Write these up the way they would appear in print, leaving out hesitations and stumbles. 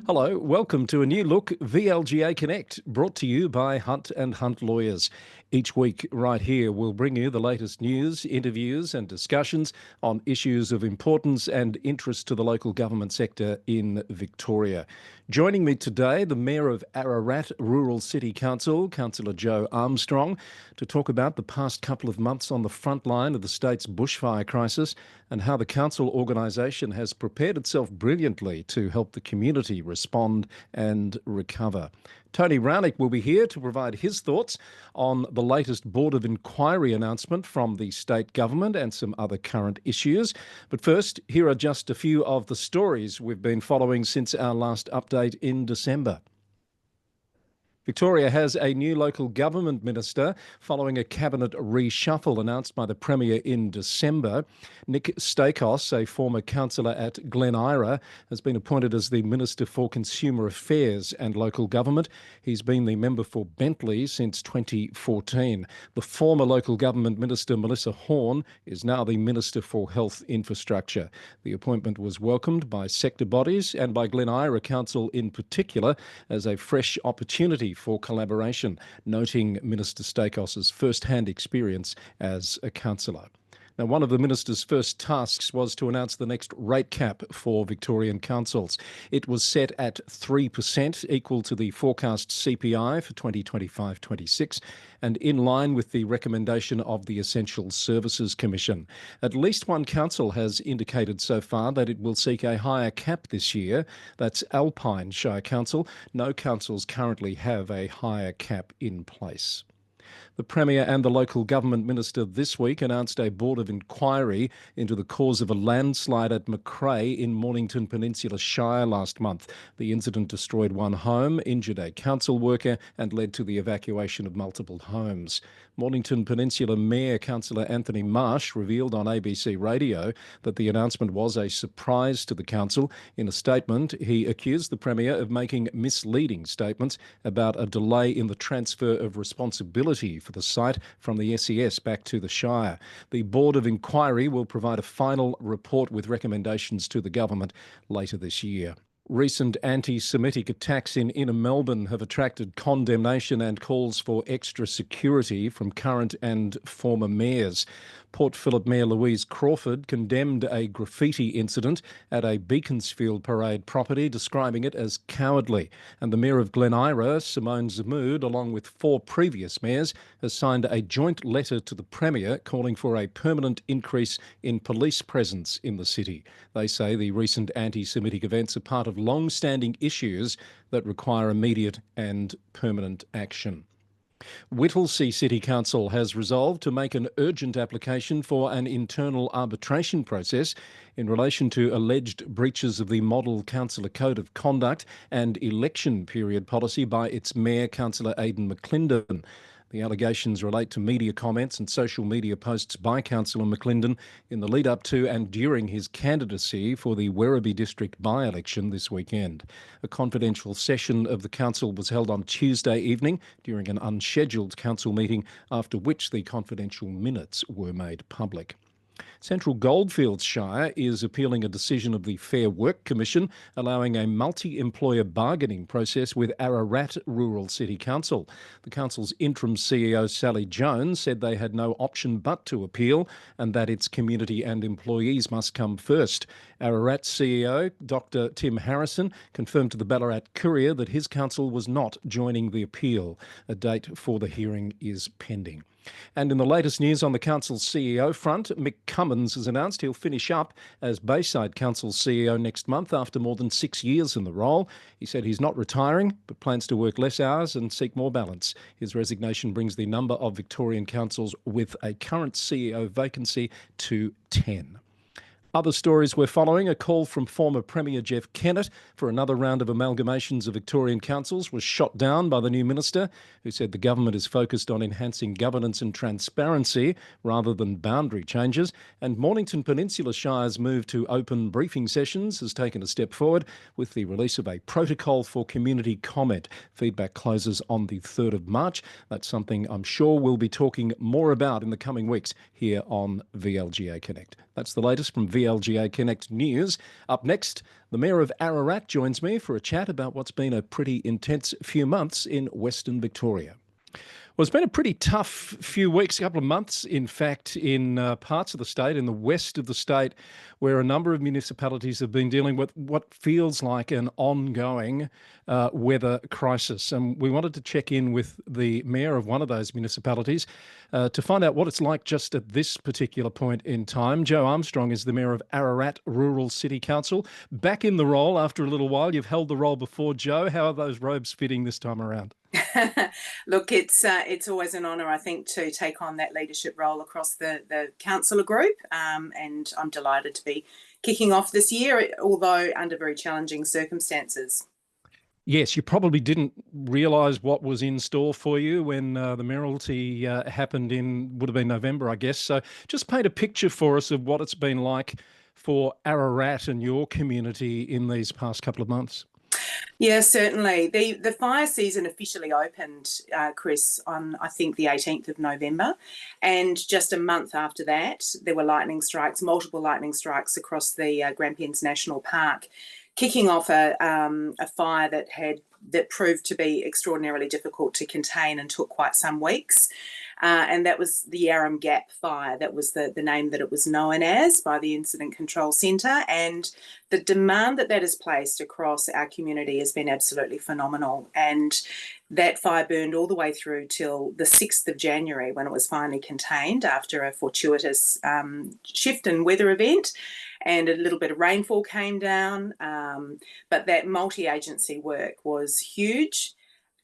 Hello, welcome to a new look VLGA Connect, brought to you by Hunt and Hunt Lawyers. Each week, right here, we'll bring you the latest news, interviews, and discussions on issues of importance and interest to the local government sector in Victoria. Joining me today, the Mayor of Ararat Rural City Council, Councillor Jo Armstrong, to talk about the past couple of months on the front line of the state's bushfire crisis and how the council organisation has prepared itself brilliantly to help the community respond and recover. Tony Raunic will be here to provide his thoughts on the latest Board of Inquiry announcement from the state government and some other current issues. But first, here are just a few of the stories we've been following since our last update in December. Victoria has a new local government minister following a cabinet reshuffle announced by the Premier in December. Nick Stakos, a former councillor at Glen Eira, has been appointed as the Minister for Consumer Affairs and Local Government. He's been the member for Bentley since 2014. The former local government minister, Melissa Horne, is now the Minister for Health Infrastructure. The appointment was welcomed by sector bodies and by Glen Eira Council in particular as a fresh opportunity for collaboration, noting Minister Stakos's first-hand experience as a councillor. Now, one of the minister's first tasks was to announce the next rate cap for Victorian councils. It was set at 3%, equal to the forecast CPI for 2025-26, and in line with the recommendation of the Essential Services Commission. At least one council has indicated so far that it will seek a higher cap this year. That's Alpine Shire Council. No councils currently have a higher cap in place. The Premier and the local government minister this week announced a board of inquiry into the cause of a landslide at Macrae in Mornington Peninsula Shire last month. The incident destroyed one home, injured a council worker, and led to the evacuation of multiple homes. Mornington Peninsula Mayor Councillor Anthony Marsh revealed on ABC Radio that the announcement was a surprise to the council. In a statement, he accused the Premier of making misleading statements about a delay in the transfer of responsibility for the site from the SES back to the Shire. The Board of Inquiry will provide a final report with recommendations to the government later this year. Recent anti-Semitic attacks in inner Melbourne have attracted condemnation and calls for extra security from current and former mayors. Port Phillip Mayor Louise Crawford condemned a graffiti incident at a Beaconsfield Parade property, describing it as cowardly. And the Mayor of Glen Eira, Simone Zamoud, along with 4 previous mayors, has signed a joint letter to the Premier calling for a permanent increase in police presence in the city. They say the recent anti-Semitic events are part of long-standing issues that require immediate and permanent action. Whittlesea City Council has resolved to make an urgent application for an internal arbitration process in relation to alleged breaches of the Model Councillor Code of Conduct and election period policy by its Mayor, Councillor Aidan McClendon. The allegations relate to media comments and social media posts by Councillor McClendon in the lead up to and during his candidacy for the Werribee District by-election this weekend. A confidential session of the council was held on Tuesday evening during an unscheduled council meeting, after which the confidential minutes were made public. Central Goldfields Shire is appealing a decision of the Fair Work Commission allowing a multi-employer bargaining process with Ararat Rural City Council. The council's interim CEO Sally Jones said they had no option but to appeal and that its community and employees must come first. Ararat CEO Dr Tim Harrison confirmed to the Ballarat Courier that his council was not joining the appeal. A date for the hearing is pending. And in the latest news on the council's CEO front, Mick Cummins has announced he'll finish up as Bayside Council's CEO next month after more than 6 years in the role. He said he's not retiring, but plans to work less hours and seek more balance. His resignation brings the number of Victorian councils with a current CEO vacancy to 10. Other stories we're following: a call from former Premier Jeff Kennett for another round of amalgamations of Victorian councils was shot down by the new minister, who said the government is focused on enhancing governance and transparency rather than boundary changes. And Mornington Peninsula Shire's move to open briefing sessions has taken a step forward with the release of a protocol for community comment. Feedback closes on the 3rd of March. That's something I'm sure we'll be talking more about in the coming weeks here on VLGA Connect. That's the latest from VLGA. VLGA Connect News. Up next, the Mayor of Ararat joins me for a chat about what's been a pretty intense few months in Western Victoria. Well, it's been a pretty tough few weeks, a couple of months, in fact, in parts of the state, in the west of the state, where a number of municipalities have been dealing with what feels like an ongoing weather crisis. And we wanted to check in with the mayor of one of those municipalities to find out what it's like just at this particular point in time. Jo Armstrong is the mayor of Ararat Rural City Council. Back in the role after a little while. You've held the role before, Jo. How are those robes fitting this time around? Look, it's always an honour, I think, to take on that leadership role across the councillor group, and I'm delighted to be kicking off this year, although under very challenging circumstances. Yes, you probably didn't realise what was in store for you when the mayoralty happened would have been November, I guess. So just paint a picture for us of what it's been like for Ararat and your community in these past couple of months. Yeah, certainly. The fire season officially opened, Chris, on I think the 18th of November, and just a month after that, there were lightning strikes, multiple lightning strikes across the Grampians National Park, kicking off a fire that proved to be extraordinarily difficult to contain and took quite some weeks. And that was the Yarram Gap fire. That was the name that it was known as by the Incident Control Centre. And the demand that has placed across our community has been absolutely phenomenal. And that fire burned all the way through till the 6th of January when it was finally contained after a fortuitous shift in weather event. And a little bit of rainfall came down. But that multi-agency work was huge.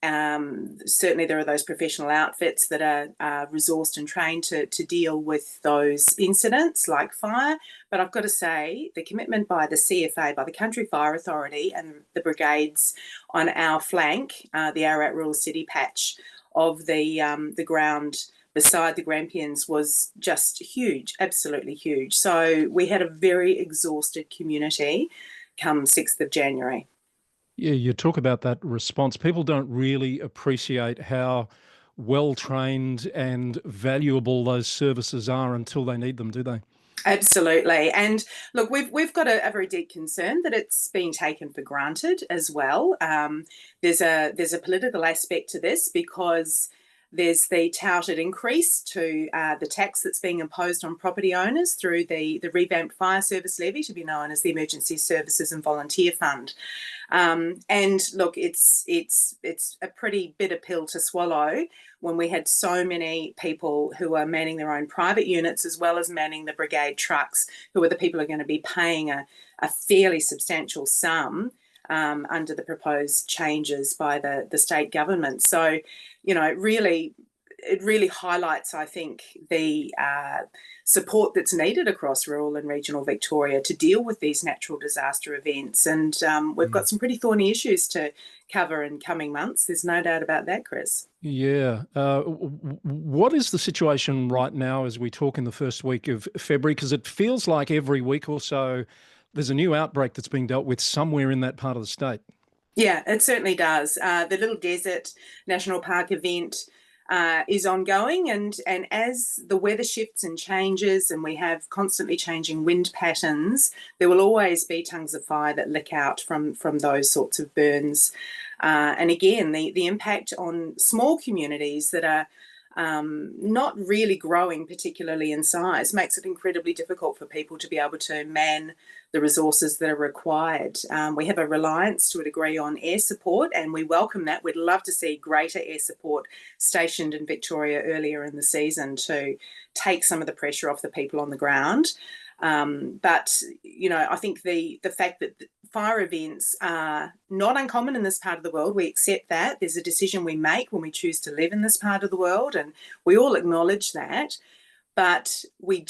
Certainly there are those professional outfits that are resourced and trained to deal with those incidents like fire. But I've got to say, the commitment by the CFA, by the Country Fire Authority and the brigades on our flank, the Ararat Rural City patch of the ground beside the Grampians, was just huge, absolutely huge. So we had a very exhausted community come 6th of January. Yeah, you talk about that response. People don't really appreciate how well-trained and valuable those services are until they need them, do they? Absolutely. And look, we've got a very deep concern that it's being taken for granted as well. There's a political aspect to this because there's the touted increase to the tax that's being imposed on property owners through the revamped fire service levy, to be known as the Emergency Services and Volunteer Fund. And look, it's a pretty bitter pill to swallow when we had so many people who are manning their own private units as well as manning the brigade trucks, who are the people who are going to be paying a fairly substantial sum under the proposed changes by the state government. So, you know, it really highlights, I think, the support that's needed across rural and regional Victoria to deal with these natural disaster events. And we've got some pretty thorny issues to cover in coming months. There's no doubt about that, Chris. Yeah. What is the situation right now as we talk in the first week of February? Because it feels like every week or so there's a new outbreak that's being dealt with somewhere in that part of the state. Yeah, it certainly does. The Little Desert National Park event is ongoing, and as the weather shifts and changes and we have constantly changing wind patterns, there will always be tongues of fire that lick out from those sorts of burns. And again, the impact on small communities that are not really growing particularly in size makes it incredibly difficult for people to be able to man the resources that are required. We have a reliance to a degree on air support, and we welcome that. We'd love to see greater air support stationed in Victoria earlier in the season to take some of the pressure off the people on the ground. But, you know, I think the fact that fire events are not uncommon in this part of the world, we accept that. There's a decision we make when we choose to live in this part of the world, and we all acknowledge that. But we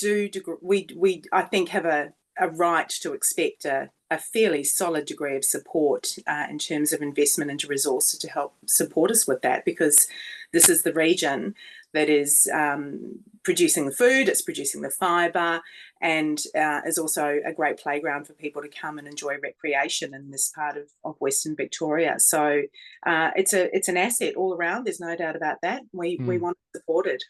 I think, have a right to expect a fairly solid degree of support in terms of investment into resources to help support us with that, because this is the region that is producing the food, it's producing the fibre, and is also a great playground for people to come and enjoy recreation in this part of Western Victoria. So it's an asset all around, there's no doubt about that. We want it supported.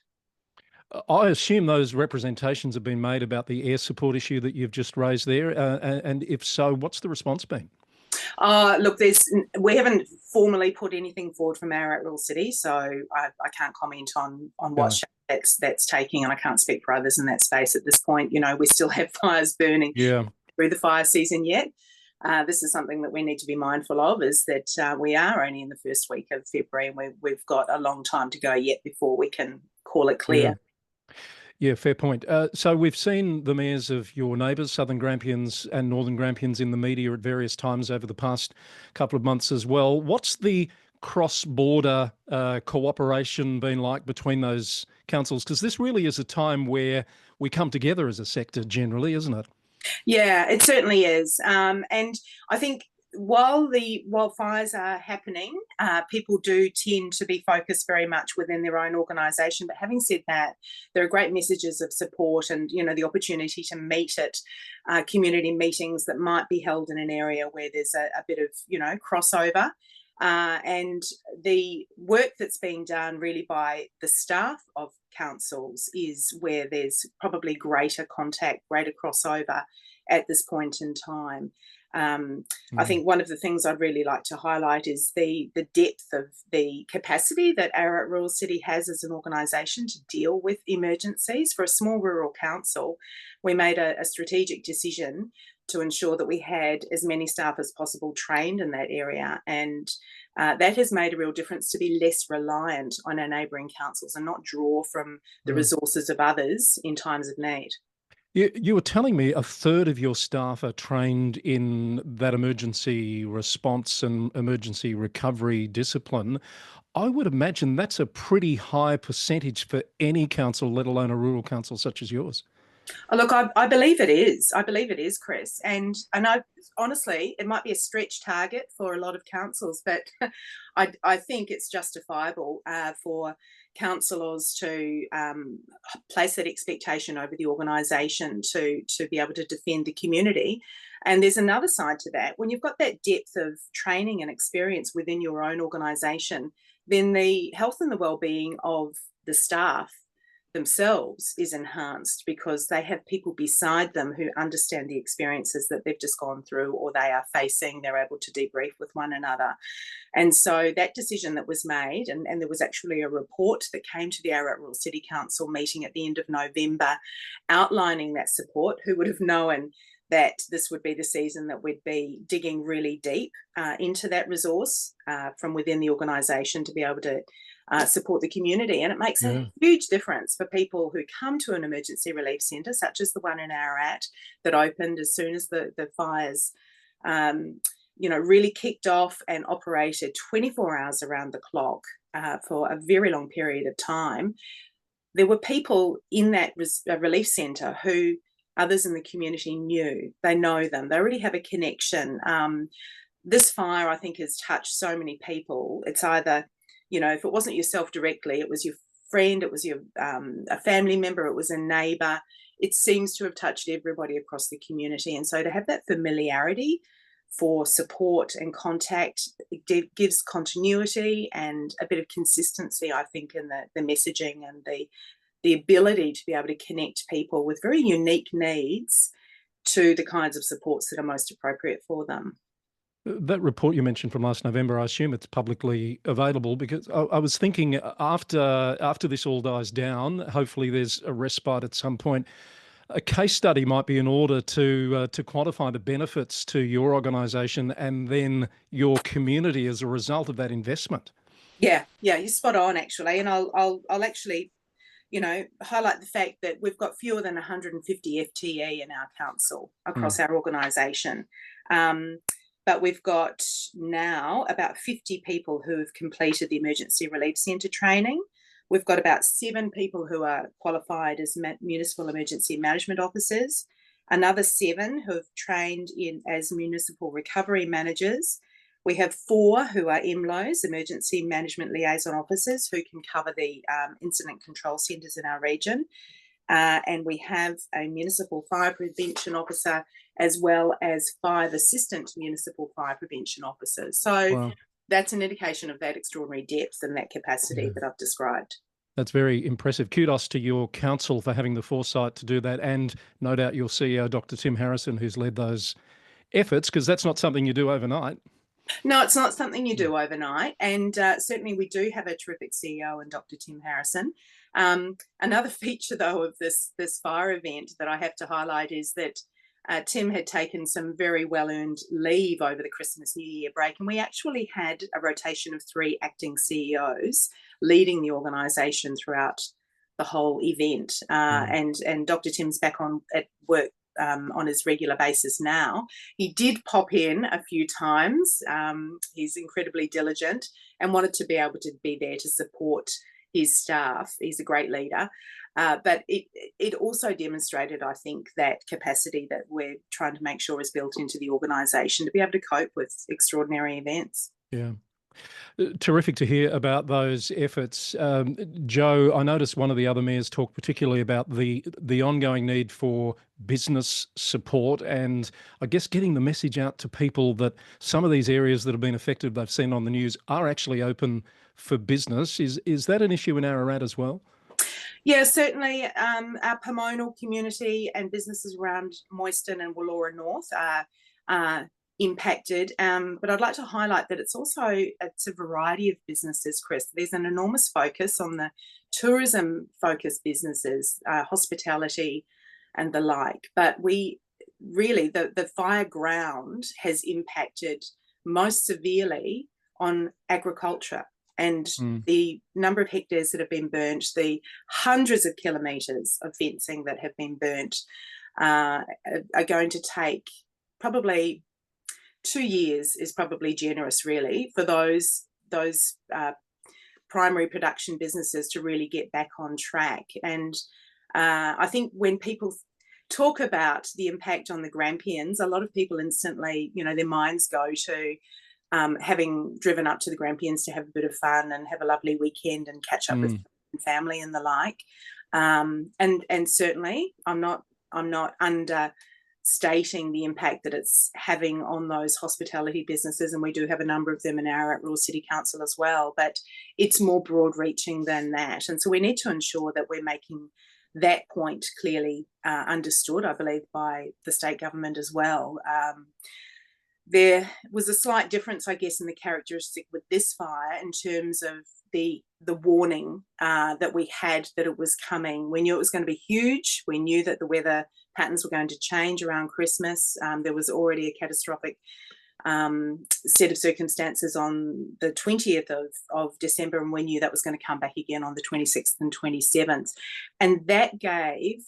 I assume those representations have been made about the air support issue that you've just raised there, and if so, what's the response been? Look, we haven't formally put anything forward from Ararat Rural City, so I can't comment on what shape that's taking, and I can't speak for others in that space at this point. You know, we still have fires burning through the fire season yet. This is something that we need to be mindful of, is that we are only in the first week of February, and we've got a long time to go yet before we can call it clear. Yeah, fair point. So we've seen the mayors of your neighbours, Southern Grampians and Northern Grampians, in the media at various times over the past couple of months as well. What's the cross-border cooperation been like between those councils? Because this really is a time where we come together as a sector generally, isn't it? Yeah, it certainly is. And I think while fires are happening, people do tend to be focused very much within their own organisation. But having said that, there are great messages of support, and the opportunity to meet at community meetings that might be held in an area where there's a bit of crossover. And the work that's being done really by the staff of councils is where there's probably greater contact, greater crossover at this point in time. I think one of the things I'd really like to highlight is the depth of the capacity that Ararat Rural City has as an organisation to deal with emergencies. For a small rural council, we made a strategic decision to ensure that we had as many staff as possible trained in that area, and that has made a real difference to be less reliant on our neighbouring councils and not draw from the resources of others in times of need. You were telling me a third of your staff are trained in that emergency response and emergency recovery discipline. I would imagine that's a pretty high percentage for any council, let alone a rural council such as yours. Oh, look, I believe it is. I believe it is, Chris. And I honestly, it might be a stretch target for a lot of councils, but I think it's justifiable for councillors to place that expectation over the organisation to be able to defend the community. And there's another side to that. When you've got that depth of training and experience within your own organisation, then the health and the well-being of the staff themselves is enhanced, because they have people beside them who understand the experiences that they've just gone through or they are facing. They're able to debrief with one another. And so that decision that was made, and there was actually a report that came to the Ararat Rural City Council meeting at the end of November outlining that support. Who would have known that this would be the season that we'd be digging really deep into that resource from within the organisation to be able to support the community. And it makes a huge difference for people who come to an emergency relief centre, such as the one in Ararat that opened as soon as the fires really kicked off and operated 24 hours around the clock for a very long period of time. There were people in that relief centre who others in the community knew. They know them. They already have a connection. This fire, I think, has touched so many people. It's either, if it wasn't yourself directly, it was your friend, it was your a family member, it was a neighbour. It seems to have touched everybody across the community. And so to have that familiarity for support and contact, it gives continuity and a bit of consistency, I think, in the messaging and the ability to be able to connect people with very unique needs to the kinds of supports that are most appropriate for them. That report you mentioned from last November, I assume it's publicly available, because I was thinking after this all dies down, hopefully there's a respite at some point. A case study might be in order to quantify the benefits to your organisation and then your community as a result of that investment. Yeah, you're spot on, actually, and I'll actually highlight the fact that we've got fewer than 150 FTE in our council across our organisation. But we've got now about 50 people who have completed the Emergency Relief Centre training. We've got about 7 people who are qualified as municipal emergency management officers, another 7 who have trained as municipal recovery managers. We have 4 who are MLOs, emergency management liaison officers, who can cover the incident control centres in our region. And we have a municipal fire prevention officer, as well as 5 assistant municipal fire prevention officers. So that's an indication of that extraordinary depth and that capacity that I've described. That's very impressive. Kudos to your council for having the foresight to do that, and no doubt your CEO, Dr. Tim Harrison, who's led those efforts, because that's not something you do overnight. No, it's not something you do overnight, and certainly we do have a terrific CEO in Dr. Tim Harrison. Another feature, though, of this fire event that I have to highlight is that Tim had taken some very well-earned leave over the Christmas New Year break, and we actually had a rotation of 3 acting CEOs leading the organisation throughout the whole event. And Dr. Tim's back at work on his regular basis now. He did pop in a few times. He's incredibly diligent and wanted to be able to be there to support his staff. He's a great leader. But it also demonstrated, I think, that capacity that we're trying to make sure is built into the organisation to be able to cope with extraordinary events. Yeah. Terrific to hear about those efforts. Jo, I noticed one of the other mayors talked particularly about the ongoing need for business support, and I guess getting the message out to people that some of these areas that have been affected, they've seen on the news, are actually open for business. Is that an issue in Ararat as well? Yeah, certainly. Our Pomona community and businesses around Moyston and Wollora North are impacted, but I'd like to highlight that it's a variety of businesses, Chris. There's an enormous focus on the tourism focused businesses, hospitality and the like, but we really, the fire ground has impacted most severely on agriculture, and the number of hectares that have been burnt, the hundreds of kilometres of fencing that have been burnt are going to take probably 2 years, is probably generous, really, for those primary production businesses to really get back on track. And I think when people talk about the impact on the Grampians, a lot of people instantly, their minds go to having driven up to the Grampians to have a bit of fun and have a lovely weekend and catch up with family and the like. And certainly, I'm not understating the impact that it's having on those hospitality businesses, and we do have a number of them in Ararat Rural City Council as well, but it's more broad-reaching than that. And so we need to ensure that we're making that point clearly understood, I believe, by the state government as well. There was a slight difference, I guess, in the characteristic with this fire in terms of the warning that we had that it was coming. We knew it was going to be huge. We knew that the weather patterns were going to change around Christmas. There was already a catastrophic set of circumstances on the 20th of December, and we knew that was going to come back again on the 26th and 27th. And that gave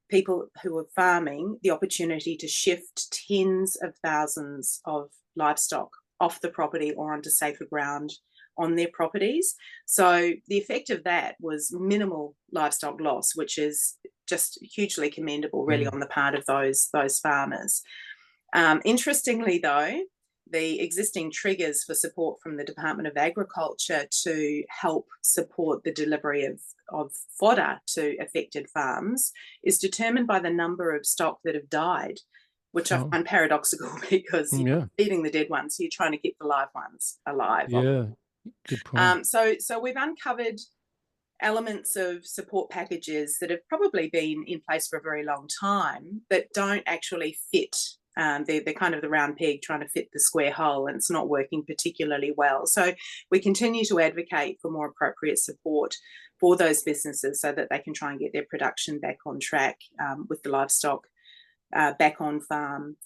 people who were farming the opportunity to shift tens of thousands of livestock off the property or onto safer ground on their properties. So the effect of that was minimal livestock loss, which is just hugely commendable, really, on the part of those farmers. Interestingly, though, the existing triggers for support from the Department of Agriculture to help support the delivery of fodder to affected farms is determined by the number of stock that have died, which I find paradoxical, because you're feeding the dead ones, so you're trying to keep the live ones alive. Yeah, good point. So we've uncovered elements of support packages that have probably been in place for a very long time that don't actually fit. They're kind of the round peg trying to fit the square hole, and it's not working particularly well. So we continue to advocate for more appropriate support for those businesses so that they can try and get their production back on track with the livestock back on farm.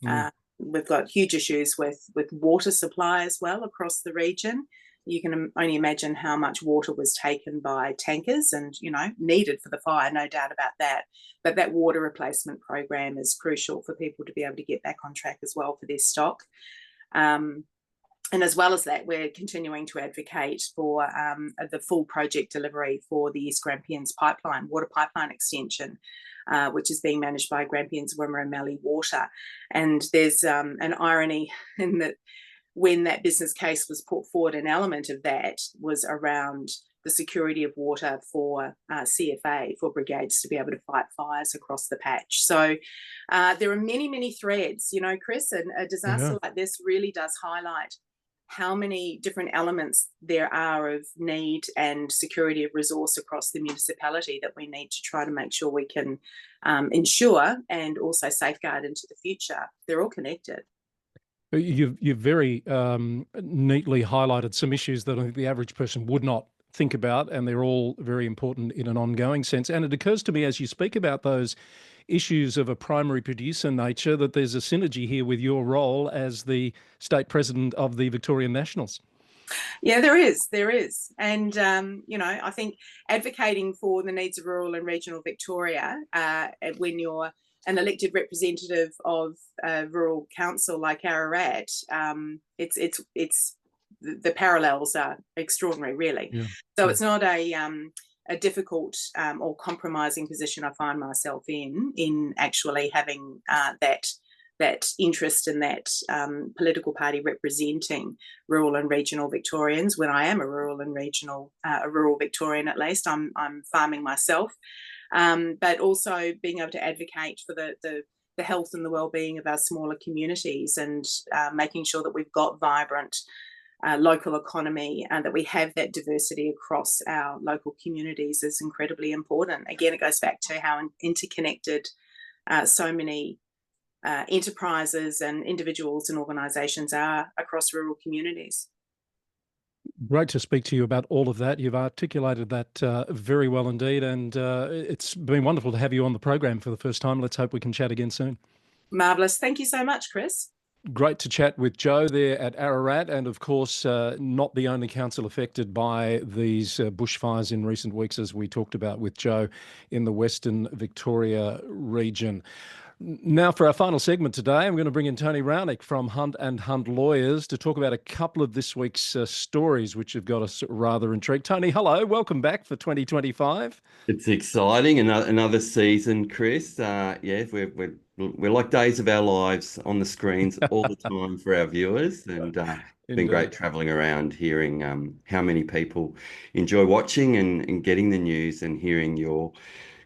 We've got huge issues with water supply as well across the region. You can only imagine how much water was taken by tankers and, needed for the fire, no doubt about that. But that water replacement program is crucial for people to be able to get back on track as well for their stock. And as well as that, we're continuing to advocate for the full project delivery for the East Grampians water pipeline extension, which is being managed by Grampians, Wimmera and Mallee Water. And there's an irony in that when that business case was put forward, an element of that was around the security of water for CFA, for brigades to be able to fight fires across the patch. So there are many, many threads, Chris, and a disaster like this really does highlight how many different elements there are of need and security of resource across the municipality that we need to try to make sure we can ensure and also safeguard into the future. They're all connected. You've very neatly highlighted some issues that I think the average person would not think about, and they're all very important in an ongoing sense. And it occurs to me as you speak about those issues of a primary producer nature that there's a synergy here with your role as the state president of the Victorian Nationals. Yeah, there is. And, I think advocating for the needs of rural and regional Victoria, when you're an elected representative of a rural council like Ararat, it's the parallels are extraordinary, really. Yeah. So it's not a difficult or compromising position I find myself in actually having that interest in that political party representing rural and regional Victorians. When I am a rural Victorian, at least I'm farming myself, but also being able to advocate for the health and the well-being of our smaller communities, and making sure that we've got vibrant local economy and that we have that diversity across our local communities is incredibly important. Again, it goes back to how interconnected so many enterprises and individuals and organisations are across rural communities. Great to speak to you about all of that. You've articulated that very well indeed, and it's been wonderful to have you on the program for the first time. Let's hope we can chat again soon. Marvellous. Thank you so much, Chris. Great to chat with Jo there at Ararat, and of course, not the only council affected by these bushfires in recent weeks, as we talked about with Jo in the Western Victoria region. Now, for our final segment today, I'm going to bring in Tony Raunic from Hunt and Hunt Lawyers to talk about a couple of this week's stories which have got us rather intrigued. Tony, hello, welcome back for 2025. It's exciting, another season, Chris. Yeah, we're like days of our lives on the screens all the time for our viewers, and it's been great travelling around, hearing how many people enjoy watching and getting the news, and hearing your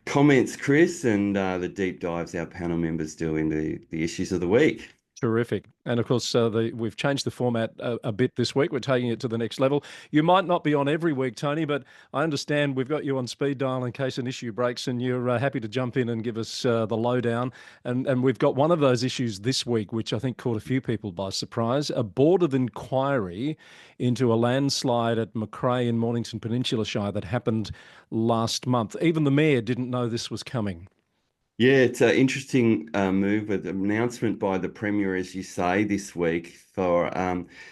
comments, Chris, and the deep dives our panel members do into the issues of the week. Terrific. And of course, we've changed the format a bit this week. We're taking it to the next level. You might not be on every week, Tony, but I understand we've got you on speed dial in case an issue breaks, and you're happy to jump in and give us the lowdown. And we've got one of those issues this week, which I think caught a few people by surprise: a board of inquiry into a landslide at Macrae in Mornington Peninsula Shire that happened last month. Even the mayor didn't know this was coming. Yeah, it's an interesting move with an announcement by the Premier, as you say, this week for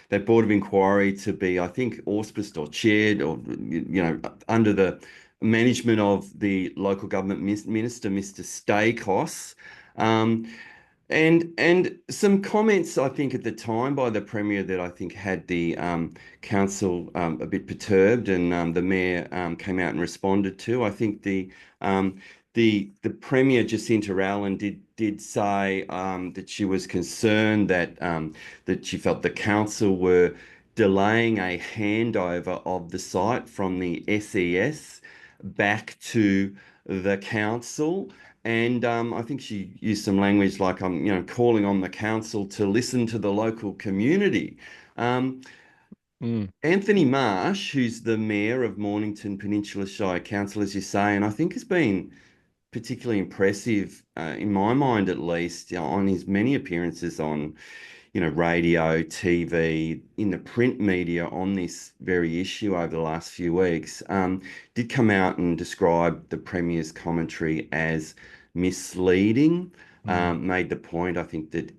that board of inquiry to be, I think, auspiced or chaired, or under the management of the local government minister, Mr. Stakos. And some comments, I think, at the time by the Premier that I think had the council a bit perturbed, and the mayor came out and responded to. I think the Premier, Jacinta Allen, did say that she was concerned that she felt the council were delaying a handover of the site from the SES back to the council. And I think she used some language like, calling on the council to listen to the local community. Anthony Marsh, who's the mayor of Mornington Peninsula Shire Council, as you say, and I think has been particularly impressive, in my mind at least, on his many appearances on, radio, TV, in the print media on this very issue over the last few weeks, did come out and describe the Premier's commentary as misleading. Made the point, I think, that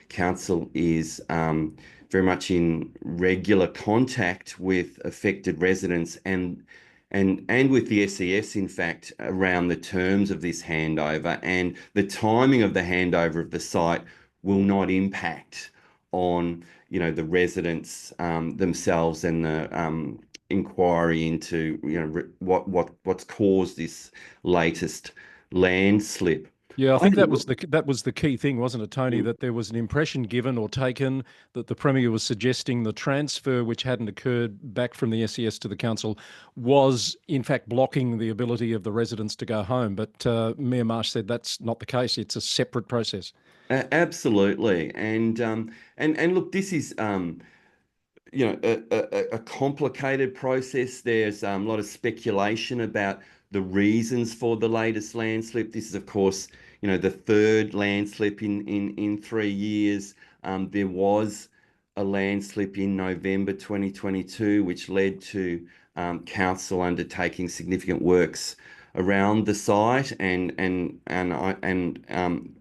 council is very much in regular contact with affected residents and with the SES, in fact, around the terms of this handover, and the timing of the handover of the site will not impact on, the residents themselves, and the inquiry into, what's caused this latest landslip. Yeah, I think that was the key thing, wasn't it, Tony? That there was an impression given or taken that the Premier was suggesting the transfer, which hadn't occurred back from the SES to the council, was in fact blocking the ability of the residents to go home. But Mayor Marsh said that's not the case. It's a separate process. Absolutely, and look, this is a complicated process. There's a lot of speculation about the reasons for the latest landslip. This is, of course, the third landslip in 3 years. There was a landslip in November 2022, which led to council undertaking significant works around the site, and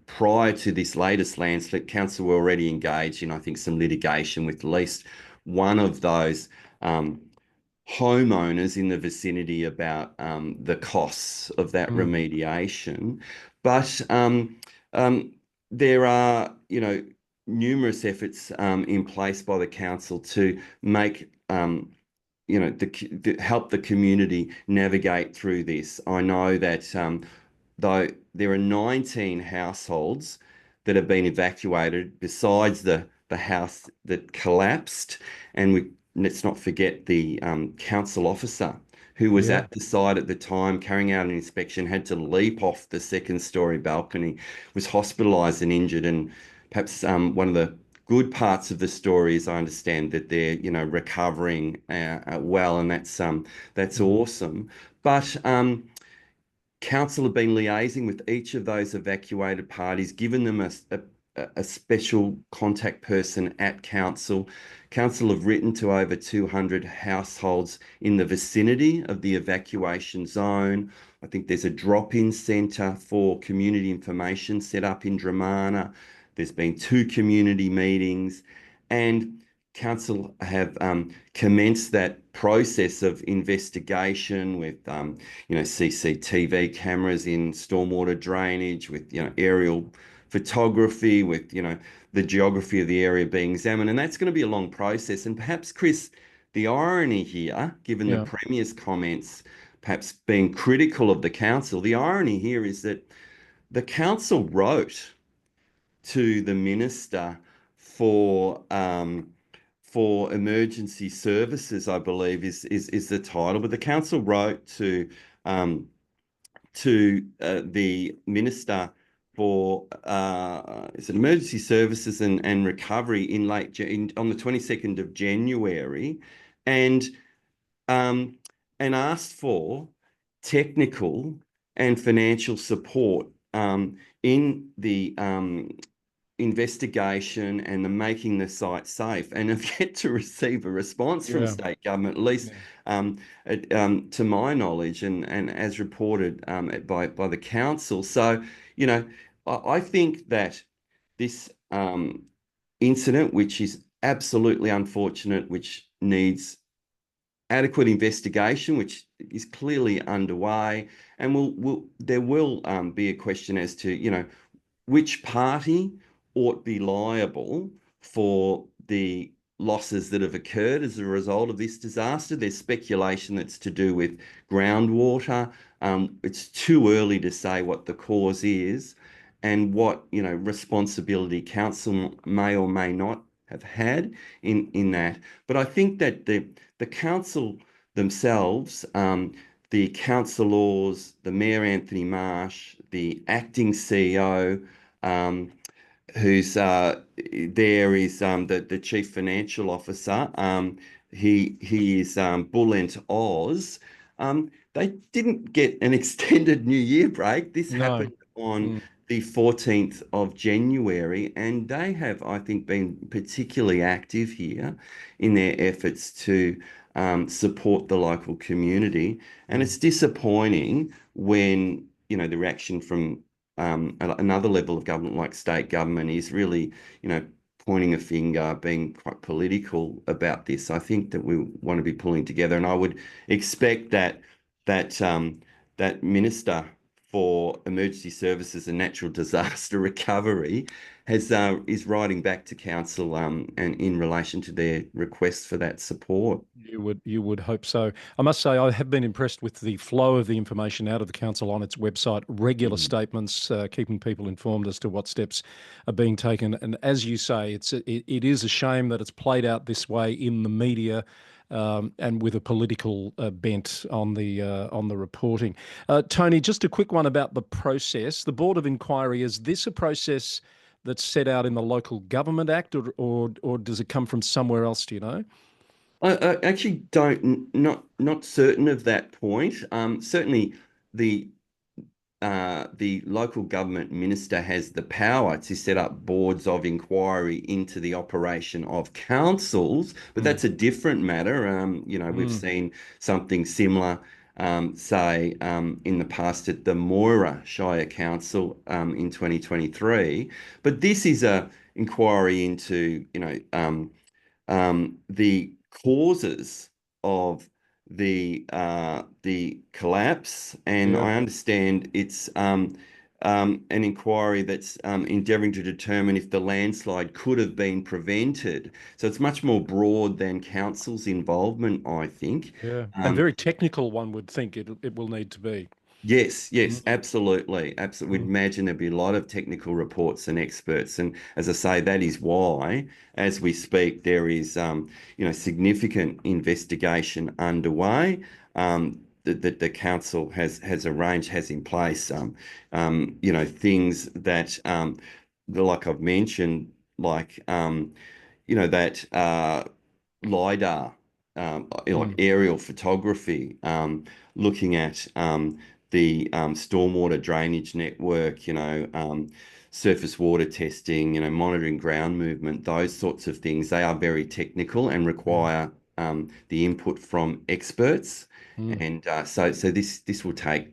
prior to this latest landslip, council were already engaged in, I think, some litigation with at least one of those homeowners in the vicinity about the costs of that remediation. But there are, numerous efforts in place by the council to make help the community navigate through this. I know that though there are 19 households that have been evacuated besides the house that collapsed, and let's not forget the council officer who was at the site at the time carrying out an inspection, had to leap off the second-story balcony, was hospitalised and injured. And perhaps one of the good parts of the story is I understand that they're, recovering well, and that's awesome. But council have been liaising with each of those evacuated parties, given them a special contact person at council. Council have written to over 200 households in the vicinity of the evacuation zone. I think there's a drop-in centre for community information set up in Dramana. There's been 2 community meetings, and council have commenced that process of investigation with, CCTV cameras in stormwater drainage, with, aerial photography, with, the geography of the area being examined. And that's going to be a long process. And perhaps, Chris, the irony here, given the Premier's comments, perhaps being critical of the council, the irony here is that the council wrote to the Minister for Emergency Services, I believe is the title, but the council wrote to the Minister for Emergency Services and Recovery on the 22nd of January, and asked for technical and financial support in the investigation and the making the site safe, and have yet to receive a response from state government, at least to my knowledge, and as reported by the council. So, I think that this incident, which is absolutely unfortunate, which needs adequate investigation, which is clearly underway, and there will be a question as to, which party ought be liable for the losses that have occurred as a result of this disaster. There's speculation that's to do with groundwater. It's too early to say what the cause is and what, responsibility council may or may not have had in that. But I think that the council themselves, the councillors, the Mayor Anthony Marsh, the acting CEO, who's there is the Chief Financial Officer. He is Bulent Oz. They didn't get an extended New Year break. This happened on the 14th of January, and they have, I think, been particularly active here in their efforts to support the local community. And it's disappointing when, the reaction from another level of government like state government is really, pointing a finger, being quite political about this. I think that we want to be pulling together, and I would expect that Minister for Emergency Services and Natural Disaster Recovery is writing back to council and in relation to their request for that support. You would hope so. I must say, I have been impressed with the flow of the information out of the council on its website, regular statements, keeping people informed as to what steps are being taken. And as you say, it is a shame that it's played out this way in the media, and with a political bent on the reporting. Tony, just a quick one about the process. The Board of Inquiry, is this a process that's set out in the Local Government Act, or does it come from somewhere else, do you know? I actually not certain of that point. Certainly the local government minister has the power to set up boards of inquiry into the operation of councils, but that's a different matter. We've seen something similar, say, in the past at the Moira Shire Council in 2023. But this is a inquiry into, the causes of the collapse, and Yeah. I understand it's an inquiry that's endeavouring to determine if the landslide could have been prevented. So it's much more broad than council's involvement, I think. Yeah. And Um, very technical, one would think it will need to be. Yes, Mm, absolutely. Absolutely. We'd mm, imagine there'd be a lot of technical reports and experts. And as I say, that is why, as we speak, there is, significant investigation underway that the council has arranged, has in place, things that, like I've mentioned, like, that LiDAR, like mm, aerial photography, looking at the stormwater drainage network, surface water testing, monitoring ground movement, those sorts of things. They are very technical and yeah. require the input from experts. Mm. And so this will take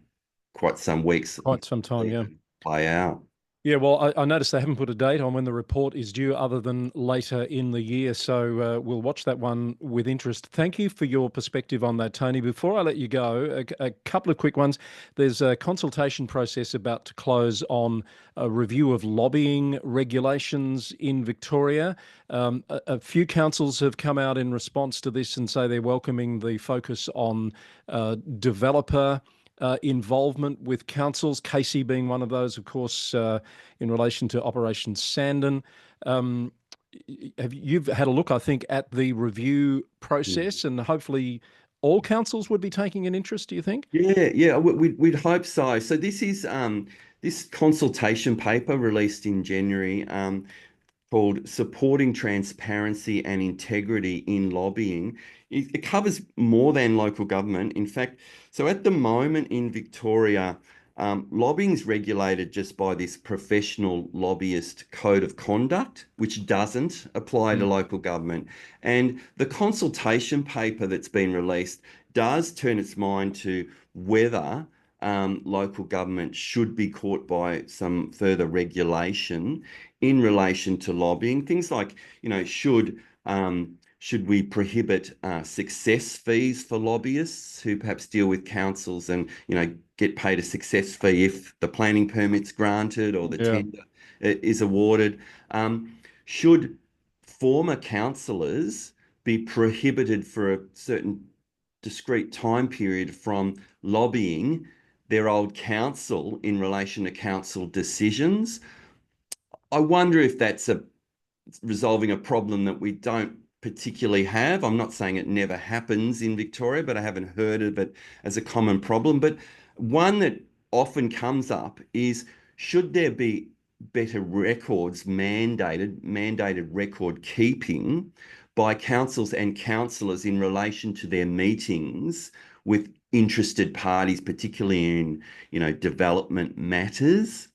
quite some weeks, Quite some time, yeah. to play out. Yeah, well, I noticed they haven't put a date on when the report is due other than later in the year. So we'll watch that one with interest. Thank you for your perspective on that, Tony. Before I let you go, a couple of quick ones. There's a consultation process about to close on a review of lobbying regulations in Victoria. A few councils have come out in response to this and say they're welcoming the focus on developer involvement with councils, Casey being one of those, of course, in relation to Operation Sandon. Um, you've had a look, I think, at the review process, and hopefully all councils would be taking an interest, do you think? Yeah, we'd hope so. So this is this consultation paper released in January, called Supporting Transparency and Integrity in Lobbying. It covers more than local government. In fact, so at the moment in Victoria, lobbying is regulated just by this professional lobbyist code of conduct, which doesn't apply to Mm. local government. And the consultation paper that's been released does turn its mind to whether local government should be caught by some further regulation in relation to lobbying. Things like, should we prohibit success fees for lobbyists who perhaps deal with councils and, get paid a success fee if the planning permit's granted or the Yeah. tender is awarded? Should former councillors be prohibited for a certain discrete time period from lobbying their old council in relation to council decisions? I wonder if that's resolving a problem that we don't particularly have. I'm not saying it never happens in Victoria, but I haven't heard of it as a common problem. But one that often comes up is, should there be better records mandated record keeping by councils and councillors in relation to their meetings with interested parties, particularly in, development matters?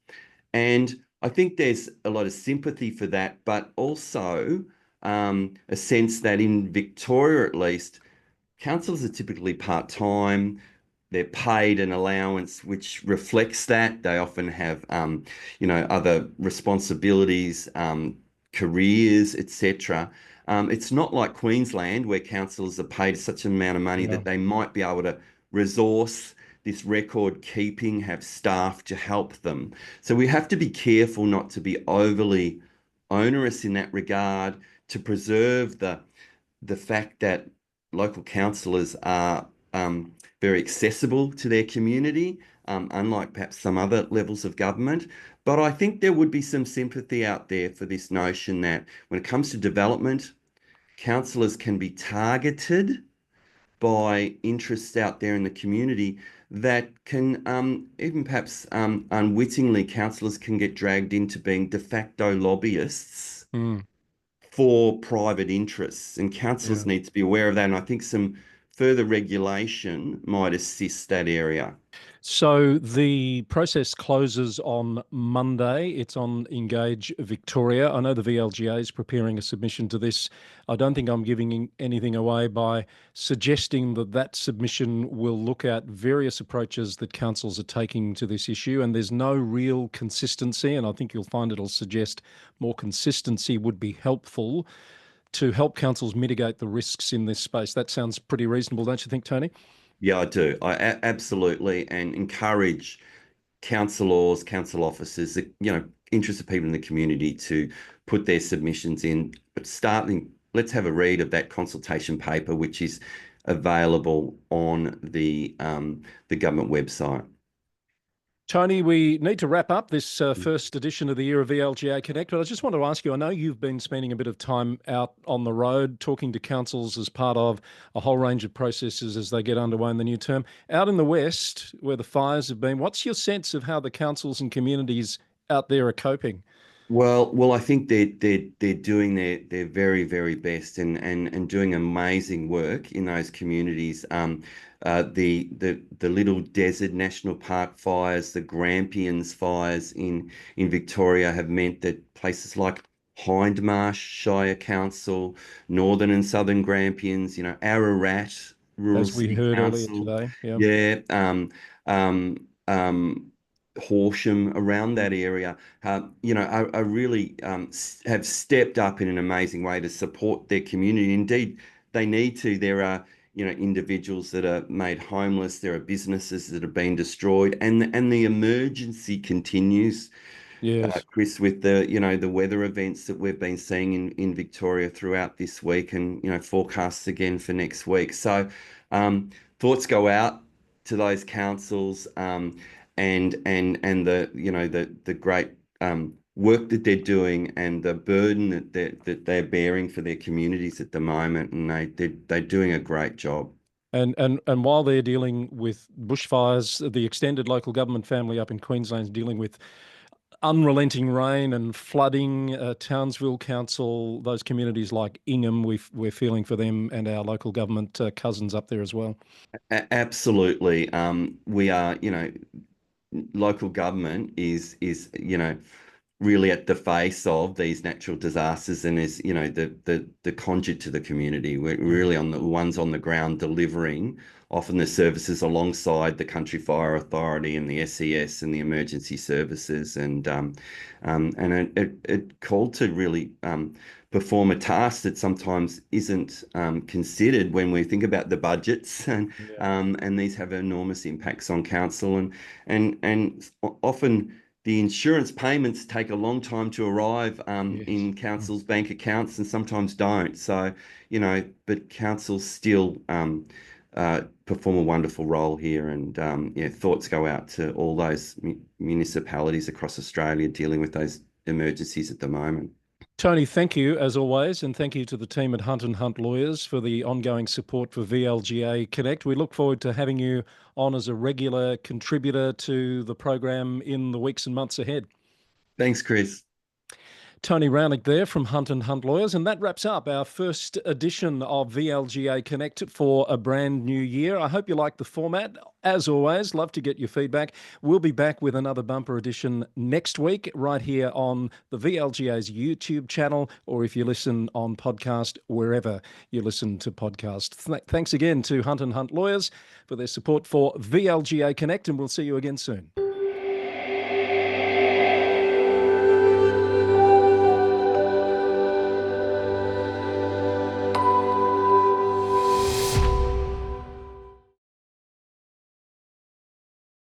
And I think there's a lot of sympathy for that, but also a sense that in Victoria, at least, councils are typically part-time. They're paid an allowance which reflects that. They often have, other responsibilities, careers, etc. It's not like Queensland, where councillors are paid such an amount of money Yeah. that they might be able to resource this record keeping, have staff to help them. So we have to be careful not to be overly onerous in that regard, to preserve the fact that local councillors are very accessible to their community, unlike perhaps some other levels of government. But I think there would be some sympathy out there for this notion that when it comes to development, councillors can be targeted by interests out there in the community that can, even perhaps unwittingly, councillors can get dragged into being de facto lobbyists Mm. for private interests, and councils need to be aware of that. And I think some further regulation might assist that area. So the process closes on Monday. It's on Engage Victoria. I know the VLGA is preparing a submission to this. I don't think I'm giving anything away by suggesting that that submission will look at various approaches that councils are taking to this issue, and there's no real consistency, and I think you'll find it'll suggest more consistency would be helpful to help councils mitigate the risks in this space. That sounds pretty reasonable, don't you think, Tony? Yeah, I do. Absolutely, and encourage councillors, council officers, interested people in the community to put their submissions in. But let's have a read of that consultation paper, which is available on the government website. Tony, we need to wrap up this first edition of the year of VLGA Connect, but I just want to ask you, I know you've been spending a bit of time out on the road talking to councils as part of a whole range of processes as they get underway in the new term. Out in the West, where the fires have been, what's your sense of how the councils and communities out there are coping? Well, I think they're doing their very, very best and doing amazing work in those communities. The Little Desert National Park fires, the Grampians fires in Victoria have meant that places like Hindmarsh Shire Council, Northern and Southern Grampians, Ararat Rural As we City heard earlier Council, today. Horsham, around that area, are really have stepped up in an amazing way to support their community. Indeed, they need to. There are individuals that are made homeless. There are businesses that have been destroyed, and the emergency continues. Yes. Chris, with the weather events that we've been seeing in Victoria throughout this week, and forecasts again for next week. So thoughts go out to those councils, and the great work that they're doing and the burden that they're bearing for their communities at the moment, and they're doing a great job. And while they're dealing with bushfires, the extended local government family up in Queensland is dealing with unrelenting rain and flooding. Townsville Council, those communities like Ingham, we're feeling for them and our local government cousins up there as well. Absolutely. We are, local government is really at the face of these natural disasters, and is the conduit to the community. We're really on the ones on the ground delivering often the services alongside the Country Fire Authority and the SES and the emergency services, and it called to really perform a task that sometimes isn't considered when we think about the budgets, and these have enormous impacts on council, and often the insurance payments take a long time to arrive in councils' bank accounts, and sometimes don't. So, but councils still perform a wonderful role here, and thoughts go out to all those municipalities across Australia dealing with those emergencies at the moment. Tony, thank you as always, and thank you to the team at Hunt & Hunt Lawyers for the ongoing support for VLGA Connect. We look forward to having you on as a regular contributor to the program in the weeks and months ahead. Thanks, Chris. Tony Raunic there from Hunt & Hunt Lawyers, and that wraps up our first edition of VLGA Connect for a brand new year. I hope you like the format. As always, love to get your feedback. We'll be back with another bumper edition next week right here on the VLGA's YouTube channel, or if you listen on podcast, wherever you listen to podcasts. Thanks again to Hunt & Hunt Lawyers for their support for VLGA Connect, and we'll see you again soon.